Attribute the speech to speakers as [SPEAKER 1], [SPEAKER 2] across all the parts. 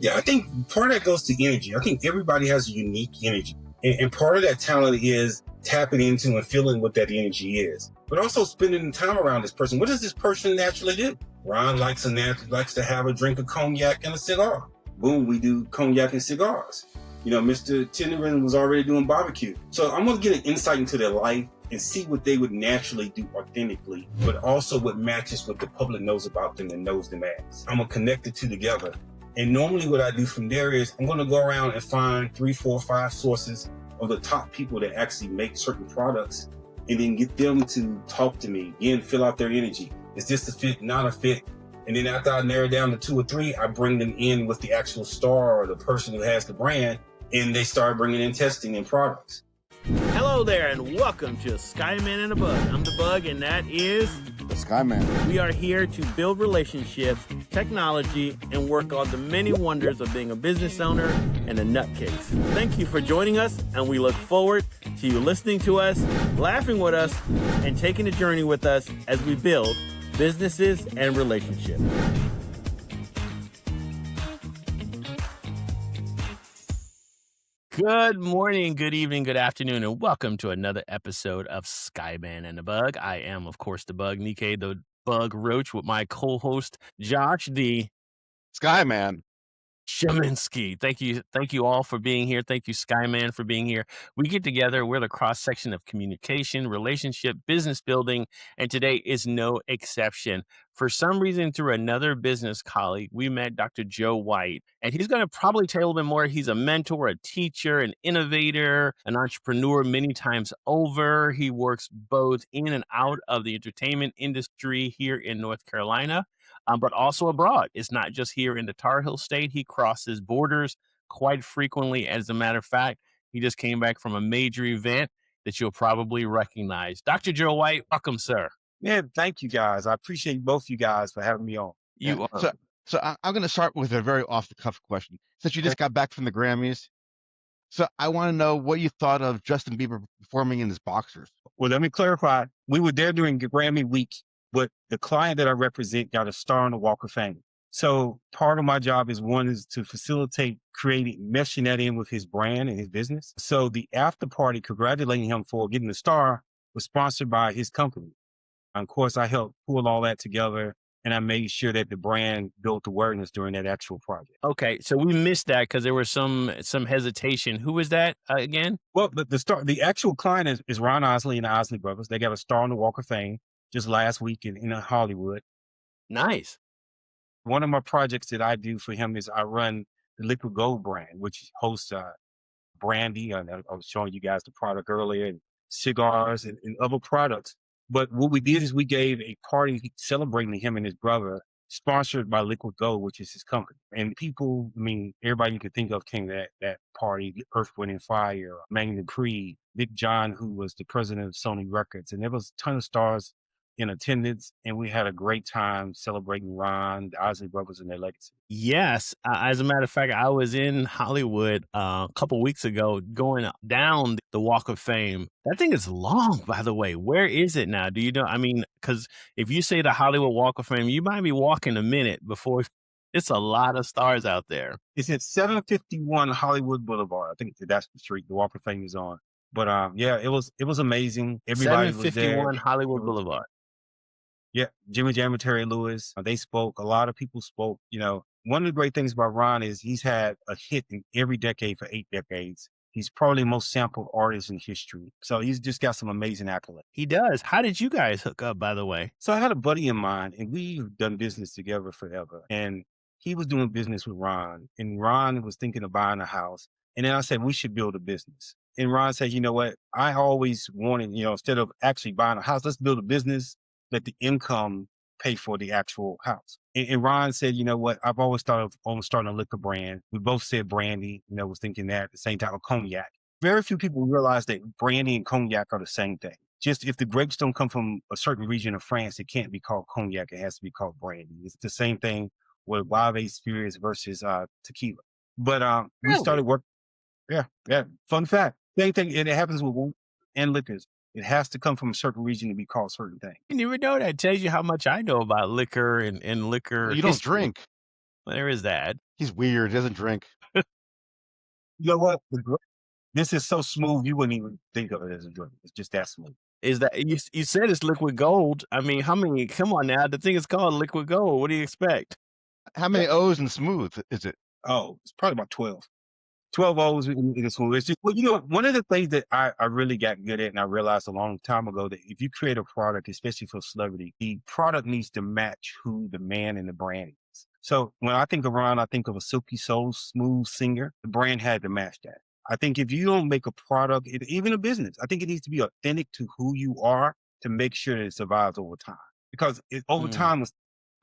[SPEAKER 1] Yeah, I think part of that goes to energy. I think everybody has a unique energy. And part of that talent is tapping into and feeling what that energy is. But also spending time around this person. What does this person naturally do? Ron likes to have a drink of cognac and a cigar. Boom, we do cognac and cigars. Mr. Tinderin was already doing barbecue. So I'm going to get an insight into their life and see what they would naturally do authentically, but also what matches what the public knows about them and knows them as. I'm going to connect the two together. And normally what I do from there is I'm going to go around and find 3, 4, 5 sources of the top people that actually make certain products and then get them to talk to me, again, fill out their energy. Is this a fit, not a fit? And then after I narrow down to 2 or 3, I bring them in with the actual star or the person who has the brand, and they start bringing in testing and products.
[SPEAKER 2] Hello there, and welcome to Skyman and the Bug. I'm the Bug, and that is
[SPEAKER 3] the Skyman.
[SPEAKER 2] We are here to build relationships, technology, and work on the many wonders of being a business owner and a nutcase. Thank you for joining us, and we look forward to you listening to us, laughing with us, and taking a journey with us as we build businesses and relationships. Good morning, good evening, good afternoon, and welcome to another episode of Skyman and the Bug. I am, of course, the Bug, Nikkei, the Bug Roach, with my co-host, Josh, the
[SPEAKER 3] Skyman
[SPEAKER 2] Sheminsky. Thank you all for being here. Thank you, Skyman, for being here. We get together, we're the cross-section of communication, relationship, business building, and today is no exception. For some reason, through another business colleague, we met Dr. Joe White, and he's going to probably tell you a little bit more. He's a mentor, a teacher, an innovator, an entrepreneur many times over. He works both in and out of the entertainment industry here in North Carolina, but also abroad. It's not just here in the Tar Heel State. He crosses borders quite frequently. As a matter of fact, he just came back from a major event that you'll probably recognize. Dr. Joe White, welcome, sir.
[SPEAKER 4] Yeah, thank you guys. I appreciate both you guys for having me on.
[SPEAKER 2] You
[SPEAKER 3] are. So I'm going to start with a very off-the-cuff question. Since you just got back from the Grammys, so I want to know what you thought of Justin Bieber performing in his boxers.
[SPEAKER 4] Well, let me clarify. We were there during Grammy week, but the client that I represent got a star on the Walk of Fame. So part of my job is to facilitate meshing that in with his brand and his business. So the after party congratulating him for getting the star was sponsored by his company. And of course, I helped pull all that together, and I made sure that the brand built awareness during that actual project.
[SPEAKER 2] Okay, so we missed that because there was some hesitation. Who was that again?
[SPEAKER 4] Well, the actual client is Ron Osley and the Osley brothers. They got a star on the Walk of Fame just last week in Hollywood.
[SPEAKER 2] Nice.
[SPEAKER 4] One of my projects that I do for him is I run the Liquid Gold brand, which hosts brandy. I was showing you guys the product earlier, and cigars and other products. But what we did is we gave a party celebrating him and his brother, sponsored by Liquid Gold, which is his company. And people, everybody you could think of came to that party, Earth, Wind & Fire, Magnum Creed, Big John, who was the president of Sony Records. And there was a ton of stars in attendance, and we had a great time celebrating Ron, the Osley brothers, and their legacy.
[SPEAKER 2] Yes. As a matter of fact, I was in Hollywood a couple weeks ago going down the Walk of Fame. That thing is long, by the way. Where is it now? Do you know? Because if you say the Hollywood Walk of Fame, you might be walking a minute before. It's a lot of stars out there.
[SPEAKER 4] It's at 751 Hollywood Boulevard. I think that's the street the Walk of Fame is on. But yeah, it was amazing. Everybody was there.
[SPEAKER 2] 751 Hollywood Boulevard.
[SPEAKER 4] Yeah, Jimmy Jam and Terry Lewis, they spoke. A lot of people spoke. One of the great things about Ron is he's had a hit in every decade for 8 decades. He's probably the most sampled artist in history. So he's just got some amazing accolades.
[SPEAKER 2] He does. How did you guys hook up, by the way?
[SPEAKER 4] So I had a buddy of mine, and we've done business together forever. And he was doing business with Ron, and Ron was thinking of buying a house. And then I said, we should build a business. And Ron said, you know what? I always wanted, instead of actually buying a house, let's build a business. Let the income pay for the actual house. And Ron said, you know what? I've always thought of starting a liquor brand. We both said brandy, was thinking that at the same time of cognac. Very few people realize that brandy and cognac are the same thing. Just if the grapes don't come from a certain region of France, it can't be called cognac. It has to be called brandy. It's the same thing with Guave spirits versus tequila. But we started working. Yeah. Fun fact. Same thing. And it happens with and liquors. It has to come from a certain region to be called certain thing.
[SPEAKER 2] You never know that. Tells you how much I know about liquor and liquor.
[SPEAKER 3] You don't drink.
[SPEAKER 2] Well, there is that.
[SPEAKER 3] He's weird. He doesn't drink.
[SPEAKER 4] You know what? This is so smooth, you wouldn't even think of it as a drink. It's just that smooth.
[SPEAKER 2] Is that you said it's liquid gold? I mean, how many? Come on now, the thing is called liquid gold. What do you expect?
[SPEAKER 3] How many O's in smooth is it?
[SPEAKER 4] Oh, it's probably about 12. 12 O's in this one. It's just, well, you know, one of the things that I really got good at, and I realized a long time ago, that if you create a product, especially for celebrity, the product needs to match who the man and the brand is. So when I think of Ron, I think of a silky soul, smooth singer. The brand had to match that. I think if you don't make a product, even a business, I think it needs to be authentic to who you are to make sure that it survives over time. Because over time, it's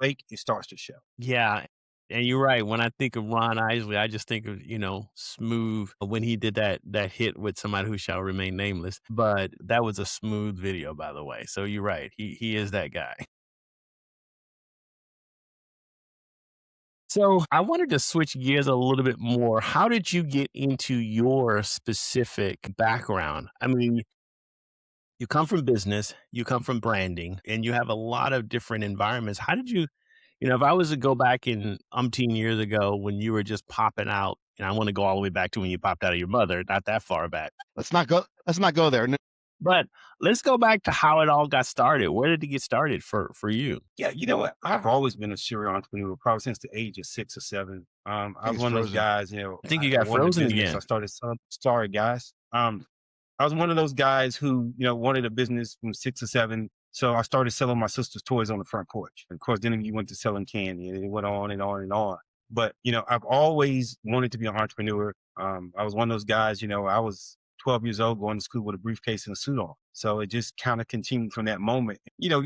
[SPEAKER 4] fake, it starts to show.
[SPEAKER 2] Yeah. And you're right. When I think of Ron Isley, I just think of, Smooth when he did that hit with Somebody Who Shall Remain Nameless. But that was a smooth video, by the way. So you're right. He is that guy. So I wanted to switch gears a little bit more. How did you get into your specific background? I mean, you come from business, you come from branding, and you have a lot of different environments. How did you, if I was to go back in umpteen years ago when you were just popping out, and I want to go all the way back to when you popped out of your mother, not that far back.
[SPEAKER 3] Let's not go there.
[SPEAKER 2] But let's go back to how it all got started. Where did it get started for you?
[SPEAKER 4] Yeah, you know what? I've always been a serial entrepreneur, probably since the age of 6 or 7. I was
[SPEAKER 3] it's
[SPEAKER 4] one of those
[SPEAKER 3] frozen.
[SPEAKER 4] guys,
[SPEAKER 2] I think you got
[SPEAKER 4] wanted
[SPEAKER 2] frozen
[SPEAKER 4] business.
[SPEAKER 2] again.
[SPEAKER 4] I started selling. Sorry, guys. I was one of those guys who, wanted a business from 6 or 7. So I started selling my sister's toys on the front porch. And of course, then you went to selling candy, and it went on and on and on. But, I've always wanted to be an entrepreneur. I was one of those guys, I was 12 years old going to school with a briefcase and a suit on. So it just kind of continued from that moment.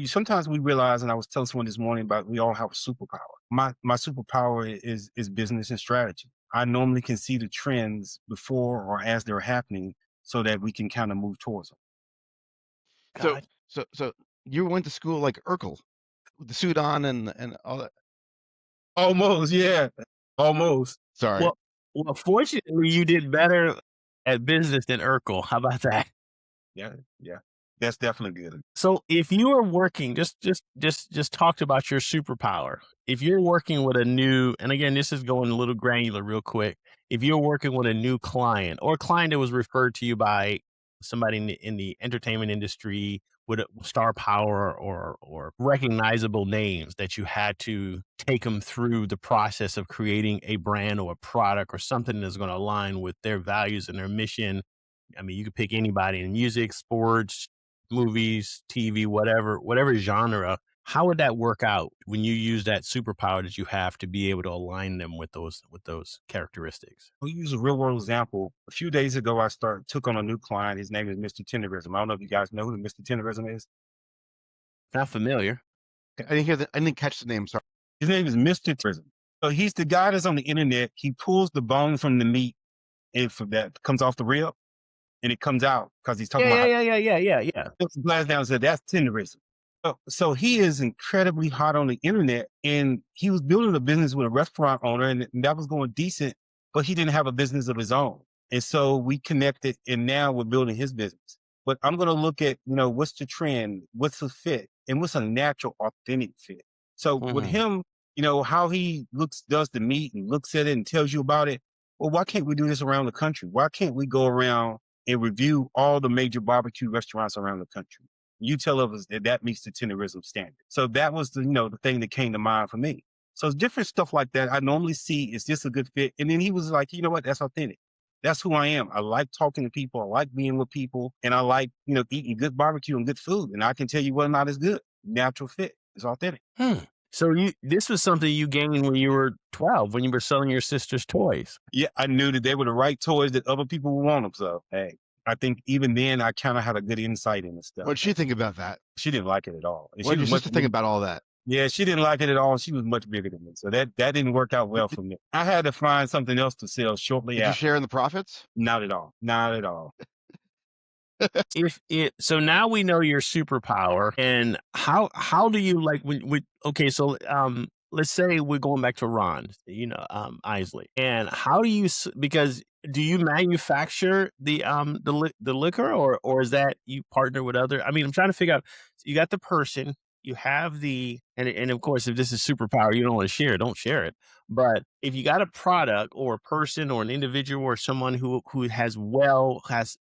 [SPEAKER 4] Sometimes we realize, and I was telling someone this morning about, we all have a superpower. My superpower is business and strategy. I normally can see the trends before or as they're happening so that we can kind of move towards them.
[SPEAKER 3] So you went to school like Urkel with the suit on and all that.
[SPEAKER 4] Almost, yeah. Almost.
[SPEAKER 3] Sorry.
[SPEAKER 2] Well, fortunately, you did better at business than Urkel. How about that?
[SPEAKER 4] Yeah. That's definitely good.
[SPEAKER 2] So if you are working, just talked about your superpower. If you're working with a new, and again, this is going a little granular real quick. If you're working with a new client or a client that was referred to you by somebody in the entertainment industry with a star power or recognizable names that you had to take them through the process of creating a brand or a product or something that's going to align with their values and their mission. I mean, you could pick anybody in music, sports, movies, TV, whatever genre. How would that work out when you use that superpower that you have to be able to align them with those characteristics?
[SPEAKER 4] We'll use a real world example. A few days ago, I took on a new client. His name is Mr. Tenderism. I don't know if you guys know who Mr. Tenderism is.
[SPEAKER 2] Not familiar.
[SPEAKER 3] I didn't catch the name. Sorry.
[SPEAKER 4] His name is Mr. Tenderism. So he's the guy that's on the internet. He pulls the bone from the meat and that comes off the rib, and it comes out because he's talking about.
[SPEAKER 2] Yeah.
[SPEAKER 4] Puts the glass down and said, that's tenderism. So he is incredibly hot on the internet, and he was building a business with a restaurant owner, and that was going decent, but he didn't have a business of his own. And so we connected, and now we're building his business. But I'm going to look at, what's the trend, what's the fit, and what's a natural, authentic fit. So with him, how he does the meat and looks at it and tells you about it. Well, why can't we do this around the country? Why can't we go around and review all the major barbecue restaurants around the country? You tell us that meets the tenderism standard. So that was the thing that came to mind for me. So it's different stuff like that. I normally see, is this a good fit? And then he was like, you know what? That's authentic. That's who I am. I like talking to people. I like being with people. And I like, eating good barbecue and good food. And I can tell you whether or not it's good. Natural fit. It's authentic.
[SPEAKER 2] So this was something you gained when you were 12, when you were selling your sister's toys.
[SPEAKER 4] Yeah, I knew that they were the right toys that other people would want them. So, hey. I think even then I kind of had a good insight in the stuff.
[SPEAKER 3] What did she think about that?
[SPEAKER 4] She didn't like it at all.
[SPEAKER 3] What did your sister think about all that?
[SPEAKER 4] Yeah, she didn't like it at all. She was much bigger than me. So that didn't work out well for me. I had to find something else to sell shortly after.
[SPEAKER 3] Did you share in the profits?
[SPEAKER 4] Not at all. Not at all.
[SPEAKER 2] So now we know your superpower, and how do you let's say we're going back to Ron, Isley, and how do you, because do you manufacture the liquor or is that you partner with other? I mean, I'm trying to figure out, you got the person, you have and of course, if this is superpower, you don't want to share it, don't share it. But if you got a product or a person or an individual or someone who has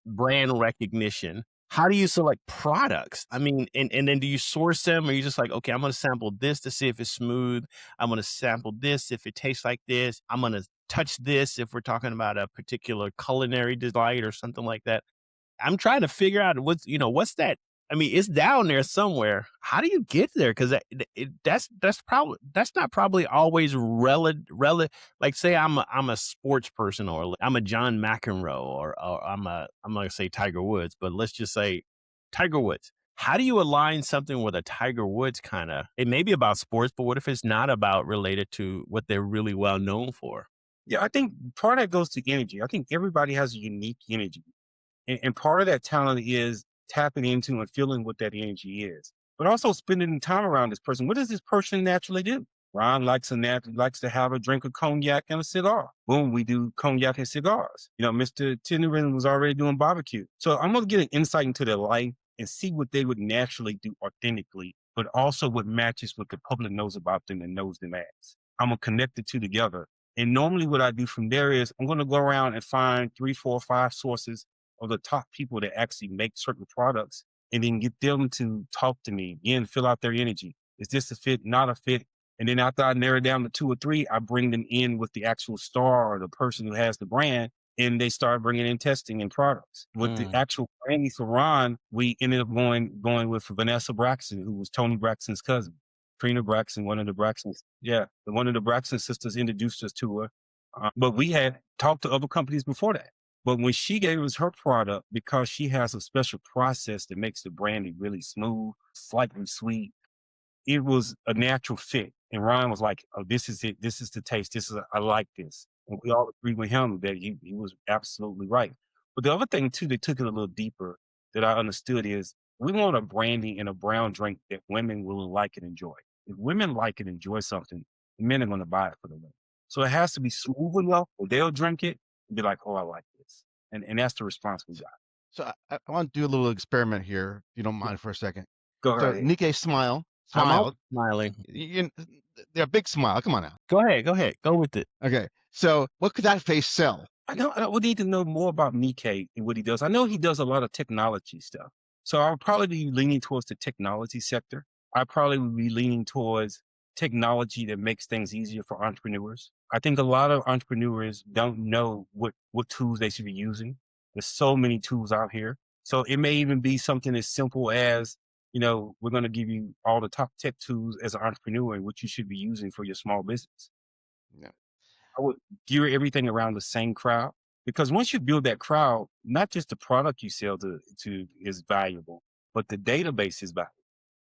[SPEAKER 2] brand recognition, how do you select products? I mean, and then do you source them? Or are you just like, okay, I'm going to sample this to see if it's smooth. I'm going to sample this if it tastes like this. I'm going to touch this if we're talking about a particular culinary delight or something like that. I'm trying to figure out what's that. I mean, it's down there somewhere. How do you get there? Because that's not probably always relative. Like, say I'm a sports person, or I'm a John McEnroe, or I'm not gonna say Tiger Woods, but let's just say Tiger Woods. How do you align something with a Tiger Woods kind of? It may be about sports, but what if it's not about related to what they're really well known for?
[SPEAKER 4] Yeah, I think part of that goes to energy. I think everybody has a unique energy. And part of that talent is tapping into and feeling what that energy is, but also spending time around this person. What does this person naturally do? Ron likes to have a drink of cognac and a cigar. Boom, we do cognac and cigars. Mr. Tinderin was already doing barbecue. So I'm going to get an insight into their life and see what they would naturally do authentically, but also what matches what the public knows about them and knows them as. I'm going to connect the two together. And normally what I do from there is I'm going to go around and find 3, 4, 5 sources of the top people that actually make certain products, and then get them to talk to me again, fill out their energy. Is this a fit? Not a fit? And then after I narrow down to 2 or 3, I bring them in with the actual star or the person who has the brand, and they start bringing in testing and products. With the actual branding for Ron, we ended up going with Vanessa Braxton, who was Tony Braxton's cousin. Trina Braxton, one of the Braxton sisters introduced us to her. But we had talked to other companies before that. But when she gave us her product, because she has a special process that makes the brandy really smooth, slightly sweet, it was a natural fit. And Ryan was like, oh, this is it. This is the taste. I like this. And we all agreed with him that he was absolutely right. But the other thing too, they took it a little deeper that I understood is we want a brandy and a brown drink that women will like and enjoy. If women like and enjoy something, men are going to buy it for the women. So it has to be smooth enough where they'll drink it and be like, oh, I like this. And that's the response we got.
[SPEAKER 3] So I want to do a little experiment here, if you don't mind for a second.
[SPEAKER 4] Go
[SPEAKER 3] So
[SPEAKER 4] ahead.
[SPEAKER 3] Nikkei smile.
[SPEAKER 2] I'm out smiling.
[SPEAKER 3] They're a big smile. Come on now.
[SPEAKER 2] Go ahead. Go with it.
[SPEAKER 3] Okay. So what could that face sell?
[SPEAKER 4] I would need to know more about Nikkei and what he does. I know he does a lot of technology stuff. So I'll probably be leaning towards the technology sector. I probably would be leaning towards technology that makes things easier for entrepreneurs. I think a lot of entrepreneurs don't know what tools they should be using. There's so many tools out here. So it may even be something as simple as, we're going to give you all the top tech tools as an entrepreneur and what you should be using for your small business.
[SPEAKER 3] Yeah.
[SPEAKER 4] I would gear everything around the same crowd, because once you build that crowd, not just the product you sell to is valuable, but the database is valuable.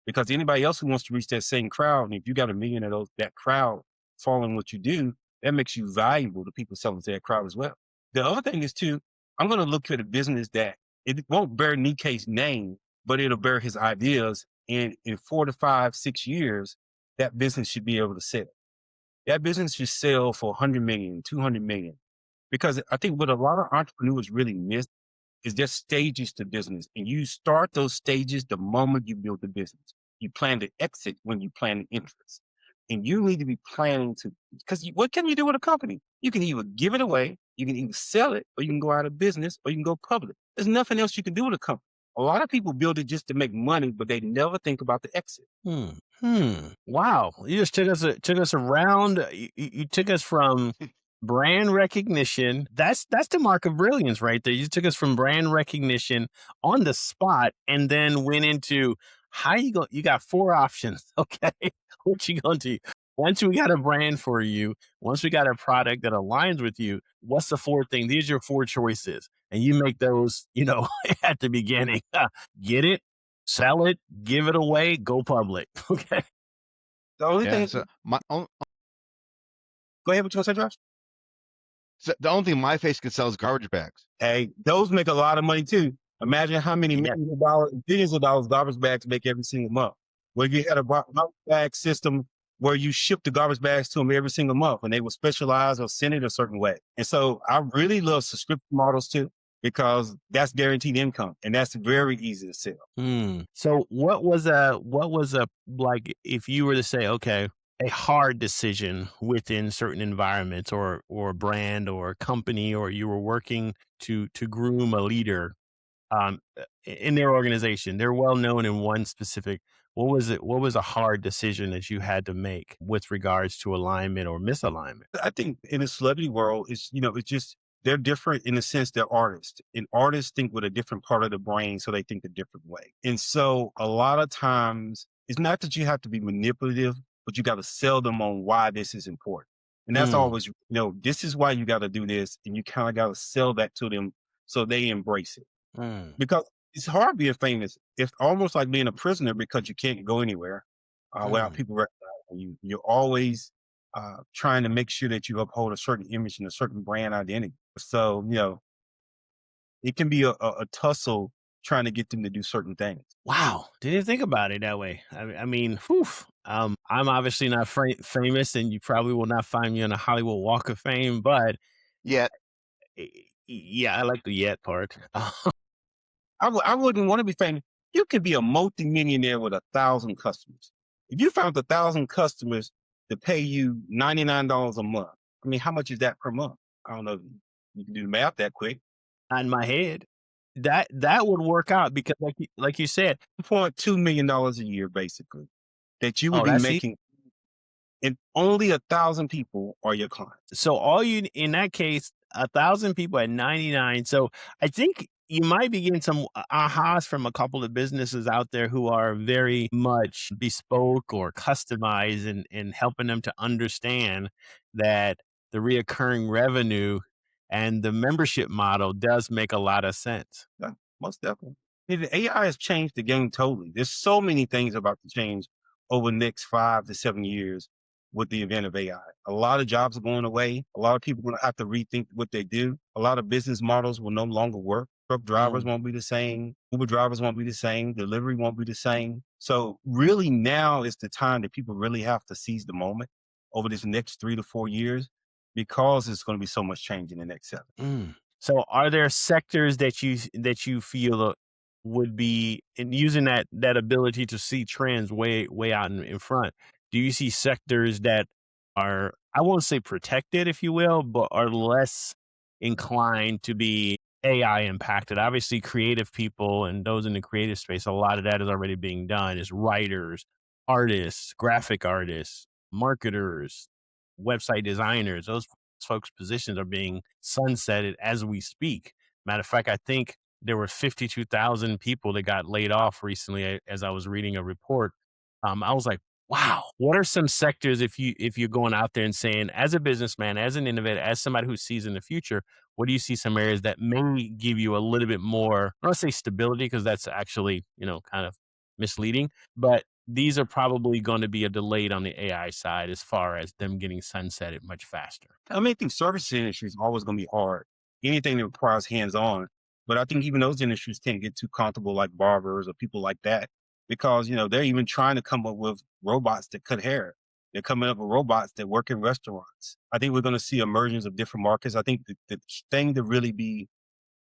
[SPEAKER 4] Because anybody else who wants to reach that same crowd, and if you got 1 million of that crowd following what you do, that makes you valuable to people selling to that crowd as well. The other thing is too, I'm going to look at a business that it won't bear Nikkei's name, but it'll bear his ideas. And in 4 to 5, 6 years, that business should be able to sell. That business should sell for 100 million, 200 million. Because I think what a lot of entrepreneurs really miss is just stages to business. And you start those stages the moment you build the business. You plan to exit when you plan the interest. And you need to be planning to, because what can you do with a company? You can either give it away, you can either sell it, or you can go out of business, or you can go public. There's nothing else you can do with a company. A lot of people build it just to make money, but they never think about the exit.
[SPEAKER 2] Wow. You just took us around. You took us from brand recognition. That's the mark of brilliance right there. You took us from brand recognition on the spot, and then went into how you go. You got 4 options. Okay. What you going to do? Once we got a brand for you, once we got a product that aligns with you, what's the 4th thing? These are your 4 choices. And you make those, at the beginning. Get it, sell it, give it away, go public. Okay.
[SPEAKER 4] The only thing.
[SPEAKER 3] So
[SPEAKER 4] Go ahead, what you want to say, Josh?
[SPEAKER 3] So the only thing my face can sell is garbage bags.
[SPEAKER 4] Hey, those make a lot of money too. Imagine how many billions of dollars garbage bags make every single month. Well, you had a garbage bag system where you ship the garbage bags to them every single month, and they will specialize or send it a certain way. And so I really love subscription models too, because that's guaranteed income, and that's very easy to sell.
[SPEAKER 2] So what was a like if you were to say, okay, a hard decision within certain environments or a brand or a company, or you were working to groom a leader in their organization. They're well known in one specific. What was it? What was a hard decision that you had to make with regards to alignment or misalignment?
[SPEAKER 4] I think in the celebrity world, it's just they're different in the sense they're artists, and artists think with a different part of the brain, so they think a different way. And so a lot of times, it's not that you have to be manipulative, but you got to sell them on why this is important. And that's
[SPEAKER 2] Mm,
[SPEAKER 4] always, this is why you got to do this, and you kind of got to sell that to them so they embrace it.
[SPEAKER 2] mm,
[SPEAKER 4] Because it's hard being famous. It's almost like being a prisoner because you can't go anywhere without
[SPEAKER 2] mm.
[SPEAKER 4] people recognizing you. You're always trying to make sure that you uphold a certain image and a certain brand identity. So, it can be a tussle trying to get them to do certain things.
[SPEAKER 2] Wow, didn't think about it that way. I mean, whew. I'm obviously not famous, and you probably will not find me on a Hollywood Walk of Fame. But
[SPEAKER 3] Yet,
[SPEAKER 2] eh, yeah, I like the yet part.
[SPEAKER 4] I wouldn't want to be famous. You could be a multimillionaire with 1,000 customers. If you found 1,000 customers to pay you $99 a month, I mean, how much is that per month? I don't know if you can do the math that quick.
[SPEAKER 2] In my head, that would work out because, like you said,
[SPEAKER 4] $2.2 million a year, basically, that you would
[SPEAKER 2] oh,
[SPEAKER 4] be
[SPEAKER 2] that's
[SPEAKER 4] making, and only 1,000 people are your clients.
[SPEAKER 2] so all you in that case, 1,000 people at 99. So I think you might be getting some ahas from a couple of businesses out there who are very much bespoke or customized, and helping them to understand that the reoccurring revenue and the membership model does make a lot of sense.
[SPEAKER 4] Yeah, most definitely. The AI has changed the game totally. There's so many things about to change over the next 5 to 7 years with the event of AI. A lot of jobs are going away. A lot of people are going to have to rethink what they do. A lot of business models will no longer work. Truck drivers
[SPEAKER 2] Mm,
[SPEAKER 4] won't be the same. Uber drivers won't be the same. Delivery won't be the same. So really now is the time that people really have to seize the moment over this next 3 to 4 years, because it's going to be so much change in the next 7.
[SPEAKER 2] mm. So are there sectors that you feel would be in using that ability to see trends way out in front? Do you see sectors that are, I won't say protected, if you will, but are less inclined to be AI impacted? Obviously, creative people and those in the creative space, a lot of that is already being done. Is writers, artists, graphic artists, marketers, website designers. Those folks' positions are being sunsetted as we speak. Matter of fact, I think there were 52,000 people that got laid off recently. As I was reading a report, I was like, "Wow, what are some sectors if you're going out there and saying, as a businessman, as an innovator, as somebody who sees in the future, what do you see some areas that may give you a little bit more? I don't say stability because that's actually kind of misleading, but these are probably going to be a delayed on the AI side as far as them getting sunsetted much faster."
[SPEAKER 4] I mean, I think service industry is always going to be hard. Anything that requires hands-on. But I think even those industries can't get too comfortable, like barbers or people like that, because, they're even trying to come up with robots that cut hair. They're coming up with robots that work in restaurants. I think we're going to see emergence of different markets. I think the thing to really be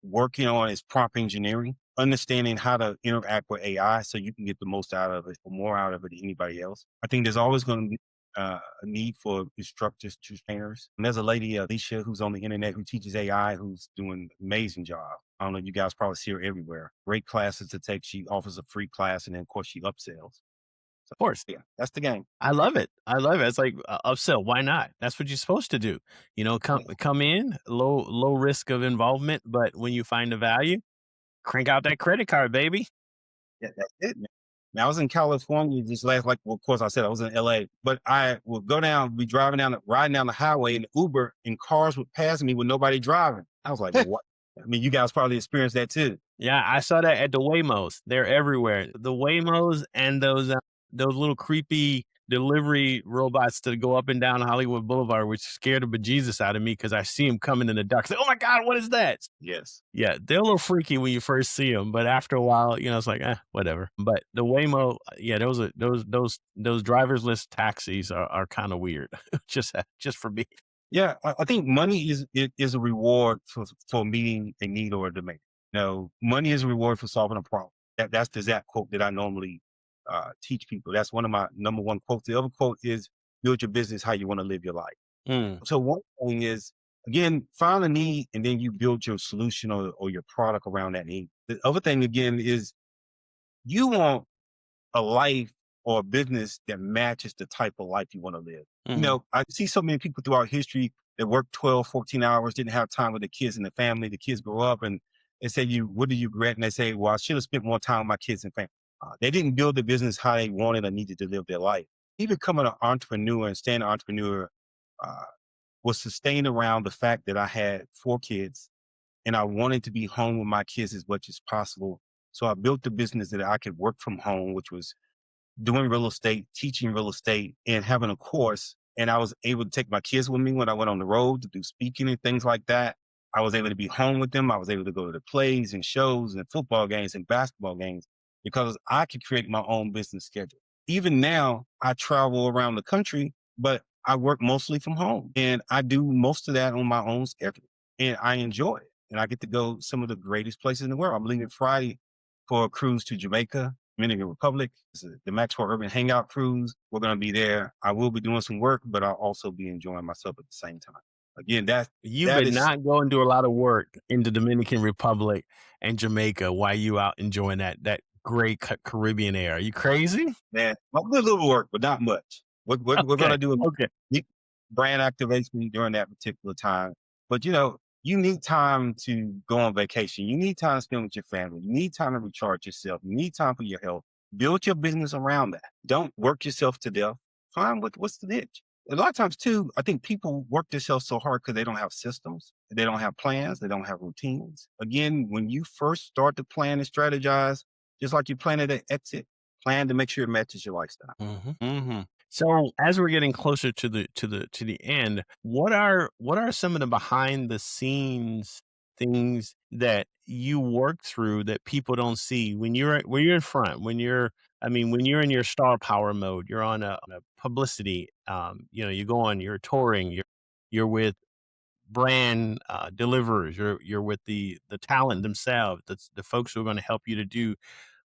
[SPEAKER 4] working on is prompt engineering, understanding how to interact with AI so you can get the most out of it or more out of it than anybody else. I think there's always going to be a need for instructors to trainers. And there's a lady, Alicia, who's on the internet who teaches AI, who's doing an amazing job. I don't know, you guys probably see her everywhere. Great classes to take. She offers a free class, and then of course she upsells. So
[SPEAKER 2] Of course.
[SPEAKER 4] yeah, that's the game.
[SPEAKER 2] I love it. I love it. It's like upsell. Why not? That's what you're supposed to do. Come
[SPEAKER 4] Yeah,
[SPEAKER 2] come in low risk of involvement, but when you find the value, crank out that credit card, baby.
[SPEAKER 4] yeah, that's it, man. Now, I was in California just last, like, well, of course, I said I was in LA, but I would go down, be riding down the highway in Uber, and cars would pass me with nobody driving. I was like, what? I mean, you guys probably experienced that too.
[SPEAKER 2] Yeah, I saw that at the Waymos. They're everywhere. The Waymos and those little creepy delivery robots that go up and down Hollywood Boulevard, which scared the bejesus out of me because I see them coming in the dark. I say, oh my God, what is that?
[SPEAKER 4] Yes.
[SPEAKER 2] Yeah, they're a little freaky when you first see them, but after a while, it's like, whatever. But the Waymo, yeah, those driverless taxis are kind of weird, just for me.
[SPEAKER 4] Yeah, I think money is a reward for meeting a need or a demand. Money is a reward for solving a problem. That's the exact quote that I normally teach people. That's one of my number one quotes. The other quote is build your business how you want to live your life.
[SPEAKER 2] Mm,
[SPEAKER 4] So one thing is, again, find a need and then you build your solution or your product around that need. The other thing again is you want a life or a business that matches the type of life you want to live.
[SPEAKER 2] mhm.
[SPEAKER 4] I see so many people throughout history that work 12, 14 hours, didn't have time with the kids and the family. The kids grow up and they say, what do you regret? And they say, well, I should have spent more time with my kids and family. They didn't build the business how they wanted or needed to live their life. Me becoming an entrepreneur and staying an entrepreneur uh, was sustained around the fact that I had 4 kids and I wanted to be home with my kids as much as possible. So I built the business that I could work from home, which was doing real estate, teaching real estate, and having a course. And I was able to take my kids with me when I went on the road to do speaking and things like that. I was able to be home with them. I was able to go to the plays and shows and football games and basketball games because I could create my own business schedule. Even now, I travel around the country, but I work mostly from home and I do most of that on my own schedule and I enjoy it. And I get to go some of the greatest places in the world. I'm leaving Friday for a cruise to Jamaica, Dominican Republic. It's the Maxwell Urban Hangout Cruise. We're going to be there. I will be doing some work, but I'll also be enjoying myself at the same time. Again,
[SPEAKER 2] You
[SPEAKER 4] that
[SPEAKER 2] would
[SPEAKER 4] is
[SPEAKER 2] not go and do a lot of work in the Dominican Republic and Jamaica while you out enjoying that great Caribbean air. Are you crazy?
[SPEAKER 4] man. A little work, but not much. We're going
[SPEAKER 2] Okay.
[SPEAKER 4] to do a
[SPEAKER 2] Okay.
[SPEAKER 4] big brand activation during that particular time. But you need time to go on vacation. You need time to spend with your family. You need time to recharge yourself. You need time for your health. Build your business around that. Don't work yourself to death. Find what's the niche. A lot of times too, I think people work themselves so hard because they don't have systems, they don't have plans, they don't have routines. Again, when you first start to plan and strategize, just like you plan an exit, plan to make sure it matches your lifestyle.
[SPEAKER 2] Mm-hmm. So as we're getting closer to the end, what are some of the behind the scenes things that you work through that people don't see when you're in front, when you're in your star power mode, you're on a publicity, you go on, you're touring, you're with brand deliverers, you're with the talent themselves, that's the folks who are going to help you to do.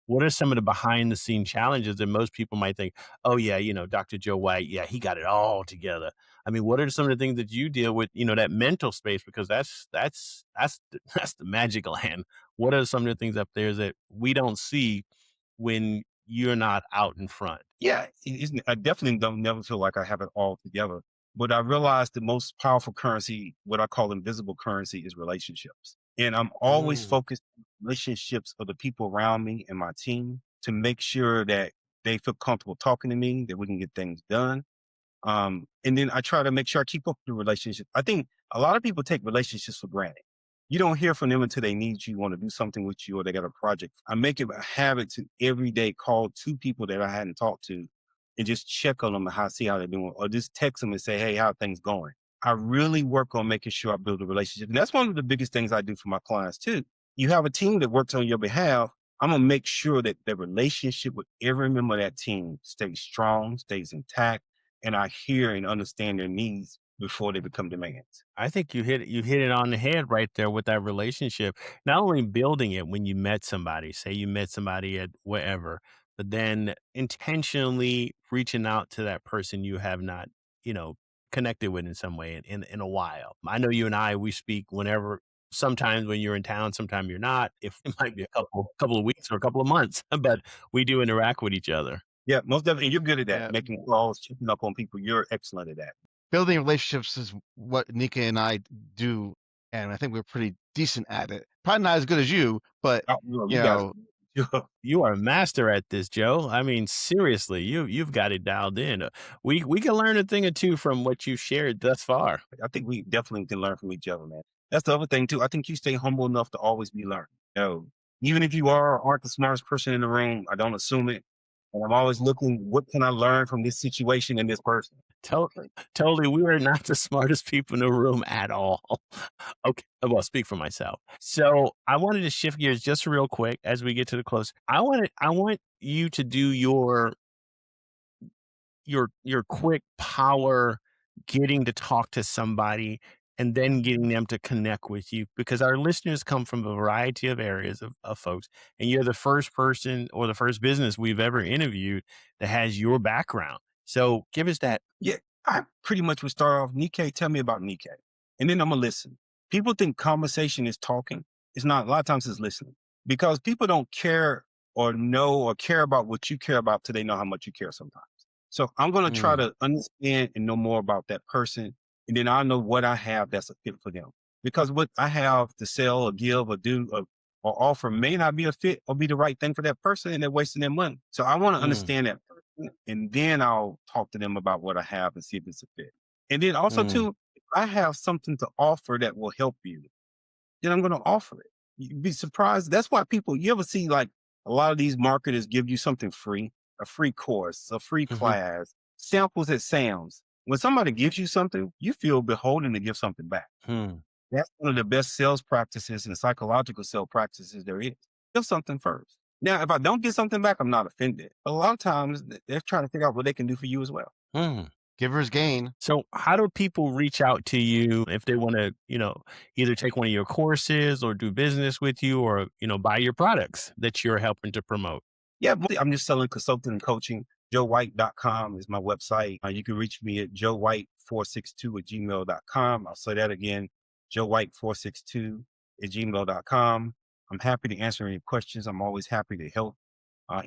[SPEAKER 2] What are some of the behind the scene challenges that most people might think, oh yeah, Dr. Joe White, yeah, he got it all together. I mean, what are some of the things that you deal with, that mental space? Because that's the magic land. What are some of the things up there that we don't see when you're not out in front?
[SPEAKER 4] Yeah, I definitely don't never feel like I have it all together. But I realized the most powerful currency, what I call invisible currency, is relationships. And I'm always
[SPEAKER 2] Mm.
[SPEAKER 4] focused on relationships of the people around me and my team to make sure that they feel comfortable talking to me, that we can get things done. And then I try to make sure I keep up the relationship. I think a lot of people take relationships for granted. You don't hear from them until they need you, want to do something with you, or they got a project. I make it a habit to every day call 2 people that I hadn't talked to and just check on them and see how they're doing, or just text them and say, hey, how are things going? I really work on making sure I build a relationship. And that's one of the biggest things I do for my clients too. You have a team that works on your behalf. I'm gonna make sure that the relationship with every member of that team stays strong, stays intact, and I hear and understand their needs before they become demands.
[SPEAKER 2] I think you hit it on the head right there with that relationship. Not only building it when you met somebody, say you met somebody at wherever, but then intentionally reaching out to that person you have not, you know, connected with in some way in a while. I know you and I, we speak whenever. Sometimes when you're in town, sometimes you're not. If it might be a couple of weeks or a couple of months, but we do interact with each other.
[SPEAKER 4] Yeah, most definitely. You're good at that.
[SPEAKER 3] Yeah,
[SPEAKER 4] Making calls, checking up on people. You're excellent at that.
[SPEAKER 3] building relationships is what Nika and I do, and I think we're pretty decent at it. Probably not as good as you, but
[SPEAKER 4] Oh, no,
[SPEAKER 3] you
[SPEAKER 4] you guys,
[SPEAKER 3] know,
[SPEAKER 2] You are a master at this, Joe. I mean, seriously, you've got it dialed in. We can learn a thing or two from what you shared thus far.
[SPEAKER 4] I think we definitely can learn from each other, man. That's the other thing too. I think you stay humble enough to always be learning. Even if you are or aren't the smartest person in the room, I don't assume it. And I'm always looking, what can I learn from this situation and this person?
[SPEAKER 2] Totally, totally. We are not the smartest people in the room at all. Okay, well, speak for myself. So I wanted to shift gears just real quick as we get to the close. I want you to do your quick power getting to talk to somebody and then getting them to connect with you, because our listeners come from a variety of areas of folks, and you're the first person or the first business we've ever interviewed that has your background. So give us that.
[SPEAKER 4] Yeah, I pretty much would start off, Nikkei, tell me about Nikkei. And then I'm going to listen. People think conversation is talking. It's not. A lot of times it's listening, because people don't care or know or care about what you care about till they know how much you care sometimes. So I'm going to try to understand and know more about that person. And then I know what I have that's a fit for them. Because what I have to sell or give or do or offer may not be a fit or be the right thing for that person, and they're wasting their money. So I want to understand that person, and then I'll talk to them about what I have and see if it's a fit. And then also too, if I have something to offer that will help you, then I'm going to offer it. You'd be surprised. That's why you ever see like a lot of these marketers give you something free, a free course, a free class, samples at Sam's. When somebody gives you something, you feel beholden to give something back. That's one of the best sales practices and psychological sales practices there is. Give something first. Now, if I don't get something back, I'm not offended. A lot of times they're trying to figure out what they can do for you as well.
[SPEAKER 3] Giver's gain.
[SPEAKER 2] So how do people reach out to you if they want to, either take one of your courses or do business with you, or, buy your products that you're helping to promote?
[SPEAKER 4] Yeah, I'm just selling consulting and coaching. JoeWhite.com is my website. You can reach me at joewhite462@gmail.com. I'll say that again, joewhite462@gmail.com. I'm happy to answer any questions. I'm always happy to help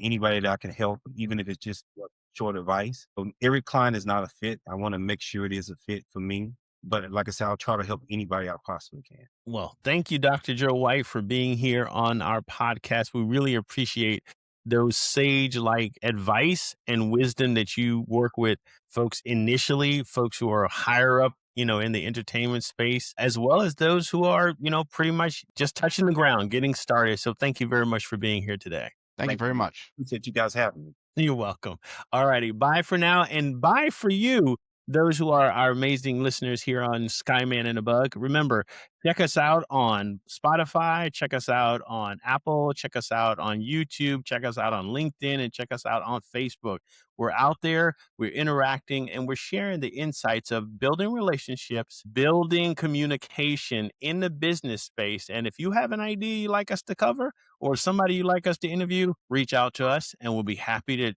[SPEAKER 4] anybody that I can help, even if it's just short advice. So every client is not a fit. I want to make sure it is a fit for me. But like I said, I'll try to help anybody I possibly can.
[SPEAKER 2] Well, thank you, Dr. Joe White, for being here on our podcast. We really appreciate those sage-like advice and wisdom that you work with folks initially, folks who are higher up, in the entertainment space, as well as those who are, pretty much just touching the ground, getting started. So thank you very much for being here today.
[SPEAKER 3] Thank you very much.
[SPEAKER 4] Appreciate you guys having me.
[SPEAKER 2] You're welcome. All righty. Bye for now. And bye for you, those who are our amazing listeners here on Skyman and a Bug. Remember, check us out on Spotify, check us out on Apple, check us out on YouTube, check us out on LinkedIn, and check us out on Facebook. We're out there, we're interacting, and we're sharing the insights of building relationships, building communication in the business space. And if you have an idea you'd like us to cover or somebody you'd like us to interview, reach out to us and we'll be happy to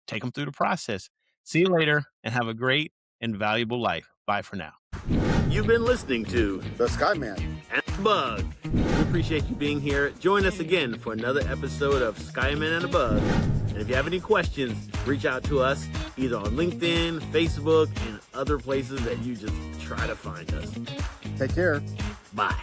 [SPEAKER 2] take them through the process. See you later and have a great and valuable life. Bye for now. You've been listening to
[SPEAKER 5] The Skyman
[SPEAKER 2] and the Bug. We appreciate you being here. Join us again for another episode of Skyman and the Bug. And if you have any questions, reach out to us either on LinkedIn, Facebook, and other places that you just try to find us.
[SPEAKER 5] Take care.
[SPEAKER 2] Bye.